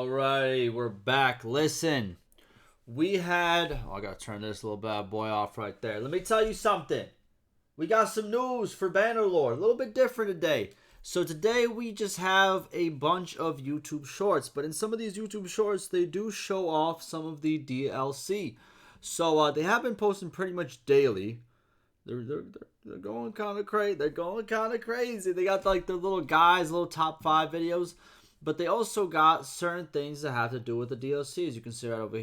Alrighty, we're back. Listen, we had... Oh, I gotta turn this little bad boy off right there. Let me tell you something. We got some news for Bannerlord. A little bit different today. So today we just have a bunch of YouTube shorts. But in some of these YouTube shorts, they do show off some of the DLC. So they have been posting pretty much daily. They're going kind of crazy. They're going kind of crazy. They got like the little guys, little top 5 videos. But they also got certain things that have to do with the DLCs. You can see right over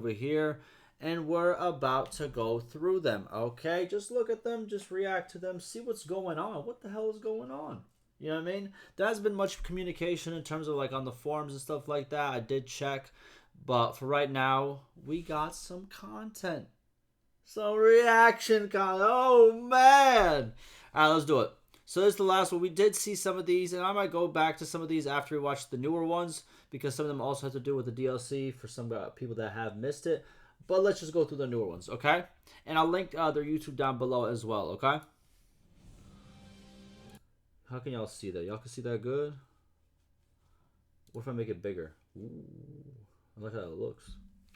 here. And we're about to go through them, okay? Just look at them, just react to them, see what's going on. What the hell is going on? You know what I mean? There hasn't been much communication in terms of like on the forums and stuff like that. I did check. But for right now, we got some content. Some reaction content. Oh, man. All right, let's do it. So this is the last one. We did see some of these, and I might go back to some of these after we watch the newer ones, because some of them also have to do with the DLC for some people that have missed it. But let's just go through the newer ones, okay? And I'll link their YouTube down below as well, okay? How can y'all see that? Y'all can see that good? What if I make it bigger? Ooh, look how it looks.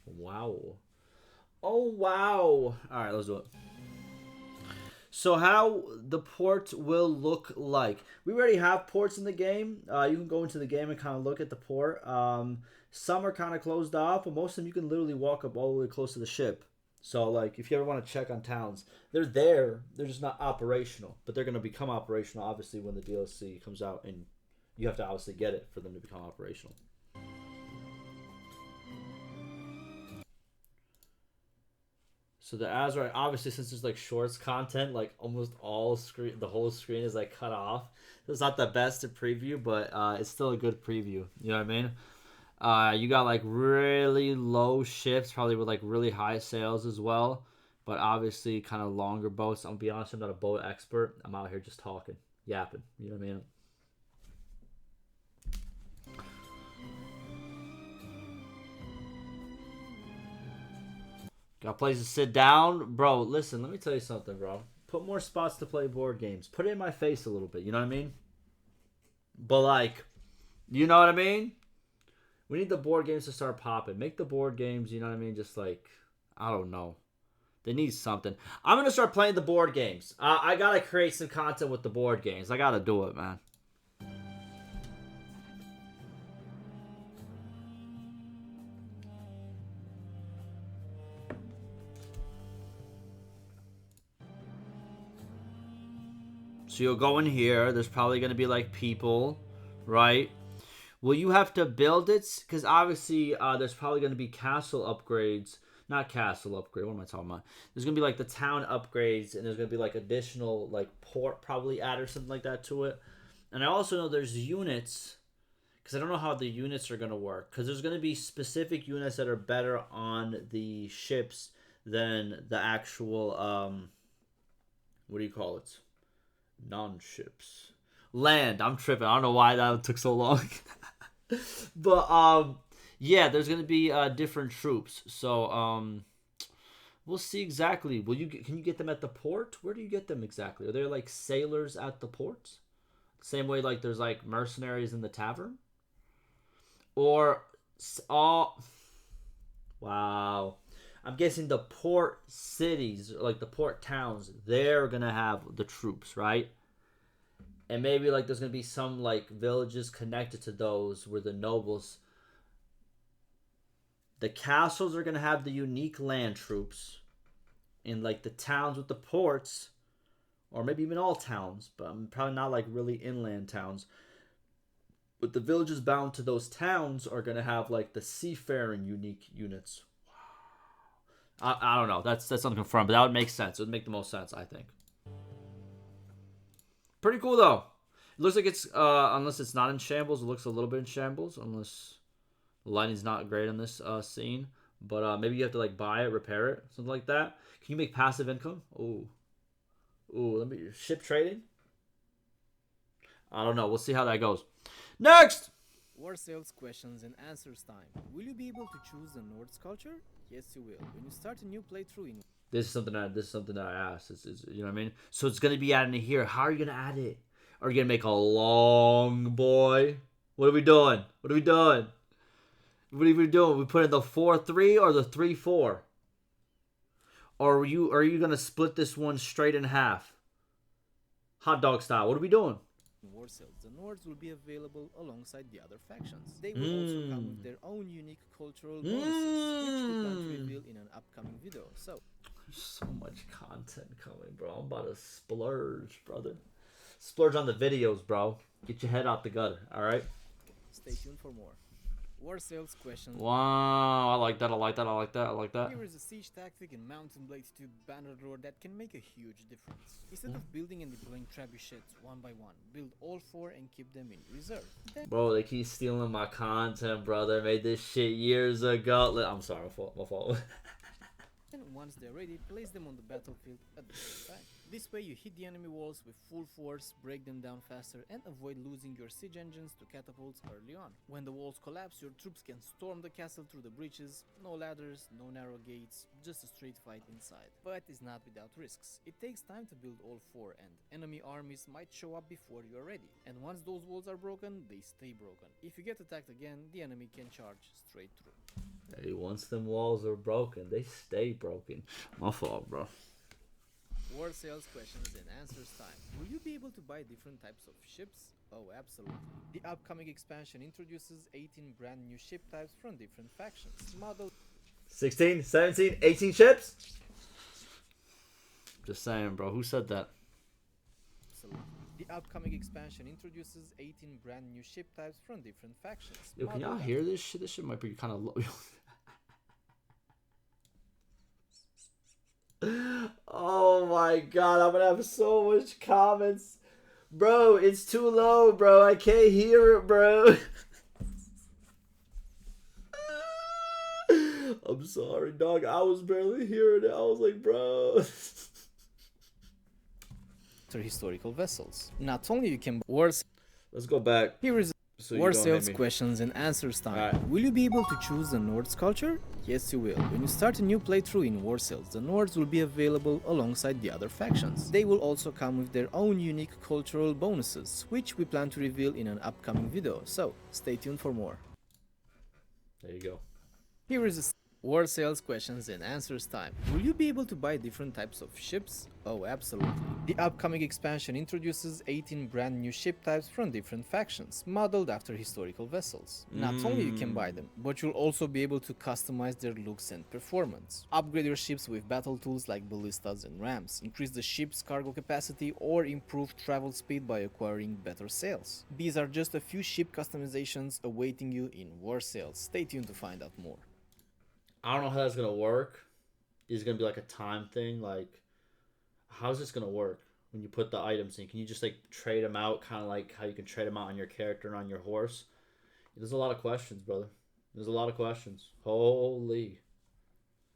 Wow. Oh, wow. All right, let's do it. So how the port will look like. We already have ports in the game. You can go into the game and kind of look at the port. Some are kind of closed off, but most of them you can literally walk up all the way close to the ship. So like if you ever want to check on towns, they're there. They're just not operational. But they're going to become operational obviously when the DLC comes out, and you have to obviously get it for them to become operational. So the ads are obviously, since there's like shorts content, like almost all screen, the whole screen is like cut off. It's not the best to preview, but it's still a good preview. You know what I mean? You got like really low ships, probably with like really high sails as well. But obviously kind of longer boats. I'll be honest, I'm not a boat expert. I'm out here just talking, yapping. You know what I mean? Got places to sit down. Bro, listen, let me tell you something, bro. Put more spots to play board games. Put it in my face a little bit, you know what I mean? But like, you know what I mean? We need the board games to start popping. Make the board games, you know what I mean? Just like, I don't know. They need something. I'm going to start playing the board games. I got to create some content with the board games. I got to do it, man. So you'll go in here. There's probably going to be like people, right? Will you have to build it? Because obviously there's probably going to be castle upgrades. Not castle upgrade. What am I talking about? There's going to be like the town upgrades. And there's going to be like additional like port probably add or something like that to it. And I also know there's units. Because I don't know how the units are going to work. Because there's going to be specific units that are better on the ships than the actual, what do you call it? Non-ships. Land. I'm tripping. I don't know why that took so long. But, yeah, there's going to be different troops. So, we'll see exactly. Can you get them at the port? Where do you get them exactly? Are there, like, sailors at the ports? Same way, like, there's, like, mercenaries in the tavern? Or, oh, wow. I'm guessing the port cities, like the port towns, they're going to have the troops, right? And maybe like there's going to be some like villages connected to those where the nobles. The castles are going to have the unique land troops. In like the towns with the ports, or maybe even all towns, but I'm probably not like really inland towns. But the villages bound to those towns are going to have like the seafaring unique units. I don't know. That's unconfirmed, but that would make sense. It would make the most sense, I think. Pretty cool, though. It looks like it's, unless it's not in shambles, it looks a little bit in shambles, unless the lighting's not great on this scene. But maybe you have to, like, buy it, repair it, something like that. Can you make passive income? Ooh. Ooh, let me, ship trading? I don't know. We'll see how that goes. Next! War sales questions and answers time. Will you be able to choose the Norse culture? Yes, you will. When you start a new playthrough in... This is something that I asked. You know what I mean? So it's going to be added in here. How are you going to add it? Are you going to make a long boy? What are we doing? What are we doing? What are we doing? We put in the 4-3 or the 3-4? Or are you gonna split this one straight in half? Hot dog style. What are we doing? War sales, the Nords will be available alongside the other factions. They will also come with their own unique cultural bonuses, which we plan to reveal in an upcoming video. So, there's so much content coming, bro. I'm about to splurge, brother. Splurge on the videos, bro. Get your head out the gutter, all right? stay tuned for more. War sales questions. Wow, I like that, I like that, I like that, I like that. Here is a siege tactic in Mountain Blade 2 Bannerlord that can make a huge difference. Instead of building and deploying trebuchets one by one, build all 4 and keep them in reserve. Bro, they keep stealing my content, brother. Made this shit years ago. I'm sorry, my fault. And once they're ready, place them on the battlefield at the same time. This way you hit the enemy walls with full force, break them down faster, and avoid losing your siege engines to catapults early on. When the walls collapse, your troops can storm the castle through the breaches. No ladders, no narrow gates, just a straight fight inside. But it's not without risks. It takes time to build all 4, and enemy armies might show up before you are ready. And once those walls are broken, they stay broken. If you get attacked again, the enemy can charge straight through. Hey, once them walls are broken, they stay broken. My fault, bro. War sales questions and answers time. Will you be able to buy different types of ships? Oh, absolutely. The upcoming expansion introduces 18 brand new ship types from different factions. Model 16, 17, 18 ships? Just saying, bro. Who said that? Absolutely. The upcoming expansion introduces 18 brand new ship types from different factions. Yo, can y'all hear this shit? This shit might be kind of low. Oh my god, I'm gonna have so much comments. Bro, it's too low, bro. I can't hear it, bro. I'm sorry, dog. I was barely hearing it. I was like, bro. Historical vessels. Not only you can wars. Let's go back. Here is So war sales questions and answers time. Alright. Will you be able to choose the Nords culture? Yes, you will. When you start a new playthrough in War Sales, the Nords will be available alongside the other factions. They will also come with their own unique cultural bonuses, which we plan to reveal in an upcoming video, so stay tuned for more. There you go. Here is a War Sales questions and answers time. Will you be able to buy different types of ships? Oh, absolutely. The upcoming expansion introduces 18 brand new ship types from different factions, modeled after historical vessels. Not only you can buy them, but you'll also be able to customize their looks and performance. Upgrade your ships with battle tools like ballistas and rams, increase the ship's cargo capacity, or improve travel speed by acquiring better sails. These are just a few ship customizations awaiting you in War Sales. Stay tuned to find out more. I don't know how that's gonna work. Is it gonna be like a time thing? Like, how's this gonna work when you put the items in? Can you just like trade them out, kind of like how you can trade them out on your character and on your horse? There's a lot of questions, brother. There's a lot of questions. Holy.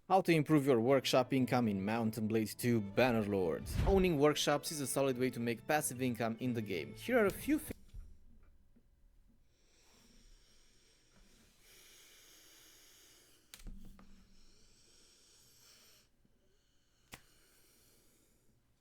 How to improve your workshop income in Mountain Blade 2 Bannerlord. Owning workshops is a solid way to make passive income in the game. Here are a few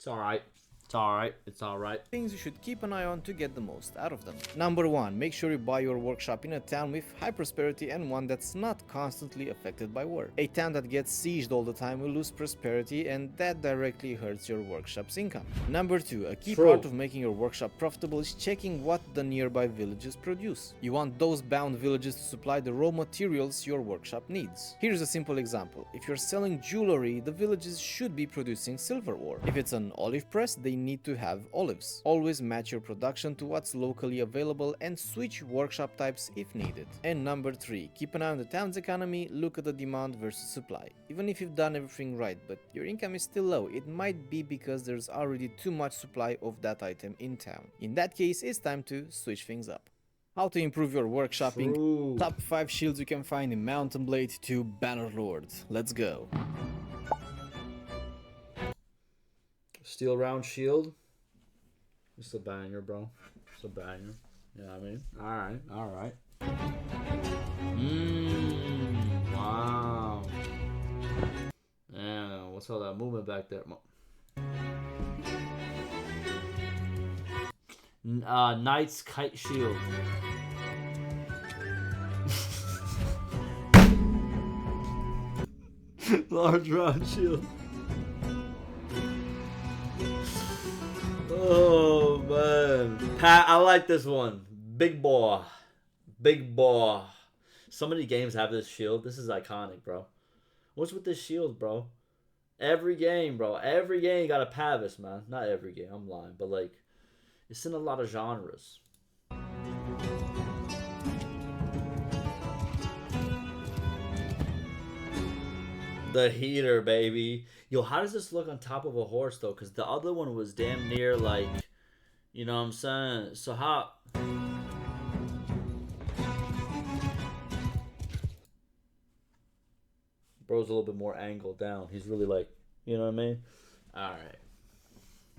It's alright. It's alright. It's alright. things you should keep an eye on to get the most out of them. Number 1. Make sure you buy your workshop in a town with high prosperity and one that's not constantly affected by war. A town that gets sieged all the time will lose prosperity, and that directly hurts your workshop's income. Number 2. A key part of making your workshop profitable is checking what the nearby villages produce. You want those bound villages to supply the raw materials your workshop needs. Here's a simple example. If you're selling jewelry, the villages should be producing silver ore. If it's an olive press, they need to have olives. Always match your production to what's locally available and switch workshop types if needed. And number 3, keep an eye on the town's economy, look at the demand versus supply. Even if you've done everything right, but your income is still low, it might be because there's already too much supply of that item in town. In that case, it's time to switch things up. How to improve your workshopping. Top 5 shields you can find in Mountain Blade 2 Bannerlord. Let's go. Steel round shield. It's a banger, bro. It's a banger. You know what I mean? Alright, alright. Wow. Yeah, what's all that movement back there? Knight's kite shield. Large round shield. Oh man, Pat, I like this one. Big boy, big boy. So many games have this shield. This is iconic, bro. What's with this shield, bro? Every game, bro. Every game you got a Pavis, man. Not every game. I'm lying, but like, it's in a lot of genres. The heater, baby. Yo, how does this look on top of a horse, though? Because the other one was damn near, like, you know what I'm saying? So how... Bro's a little bit more angled down. He's really like, you know what I mean? Alright.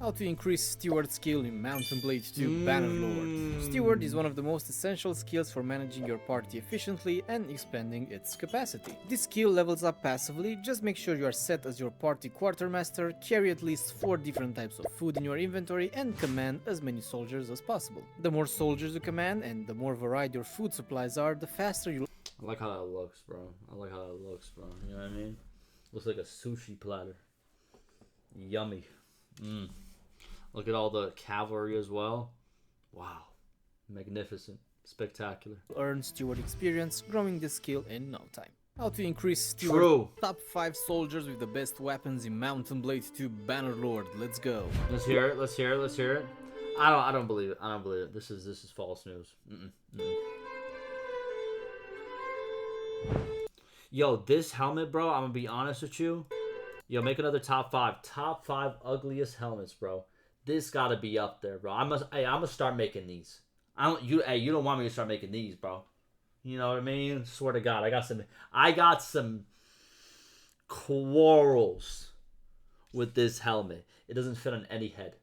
How to increase steward skill in Mountain Blade 2 Bannerlord. Steward is one of the most essential skills for managing your party efficiently and expanding its capacity. This skill levels up passively, just make sure you are set as your party quartermaster, carry at least 4 different types of food in your inventory, and command as many soldiers as possible. The more soldiers you command and the more varied your food supplies are, the faster you'll... I like how that looks, bro. I like how that looks, bro. You know what I mean? Looks like a sushi platter. Yummy. Mmm. Look at all the cavalry as well. Wow. Magnificent. Spectacular. Earn steward experience, growing this skill in no time. How to increase steward. True. Top 5 soldiers with the best weapons in Mountain Blade 2 Bannerlord. Let's go. Let's hear it. Let's hear it. Let's hear it. I don't believe it. I don't believe it. This is false news. Yo, this helmet, bro, I'm gonna be honest with you. Yo, make another top 5. Top 5 ugliest helmets, bro. This gotta be up there, bro. I'm gonna start making these. You don't want me to start making these, bro. You know what I mean? Swear to God, I got some quarrels with this helmet. It doesn't fit on any head.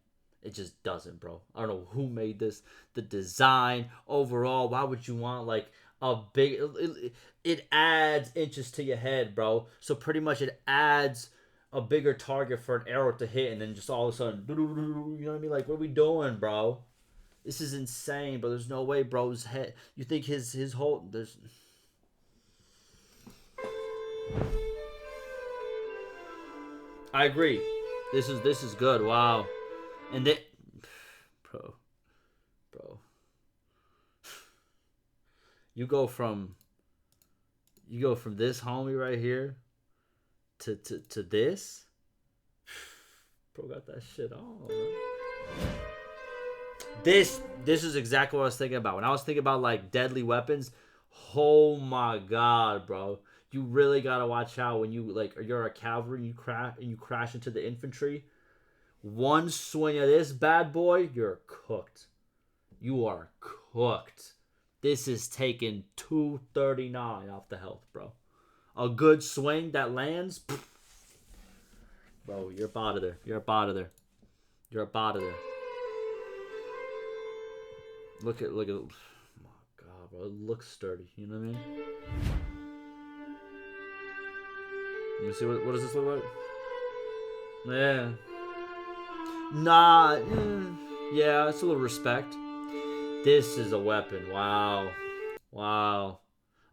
It just doesn't, bro. I don't know who made this. The design, overall, why would you want like a big... It adds inches to your head, bro. So pretty much it adds a bigger target for an arrow to hit, and then just all of a sudden, you know what I mean? Like, what are we doing, bro? This is insane, bro. There's no way, bro's head. You think his whole... There's... I agree. This is good. Wow. And then... Bro. You go from this homie right here to this. Bro got that shit on, man. This is exactly what I was thinking about. When I was thinking about like deadly weapons, oh my god, bro. You really gotta watch out when you're a cavalry and you crash into the infantry. One swing of this bad boy, you're cooked. You are cooked. This is taking 239 off the health, bro. A good swing that lands, bro, you're up out of there. You're up out of there. You're up out of there. Look at, oh my god, bro. It looks sturdy. You know what I mean? Let me see, what does this look like? Yeah. Nah. Yeah, it's a little respect. This is a weapon. Wow.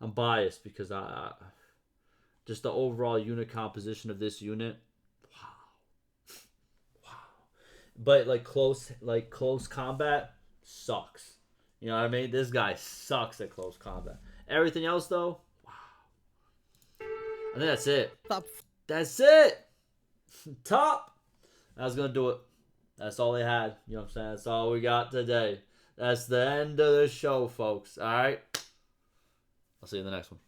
I'm biased because I just the overall unit composition of this unit. Wow. But like close combat sucks. You know what I mean? This guy sucks at close combat. Everything else though, wow. I think that's it. That's it. Top. I was gonna do it. That's all they had. You know what I'm saying? That's all we got today. That's the end of the show, folks. All right. I'll see you in the next one.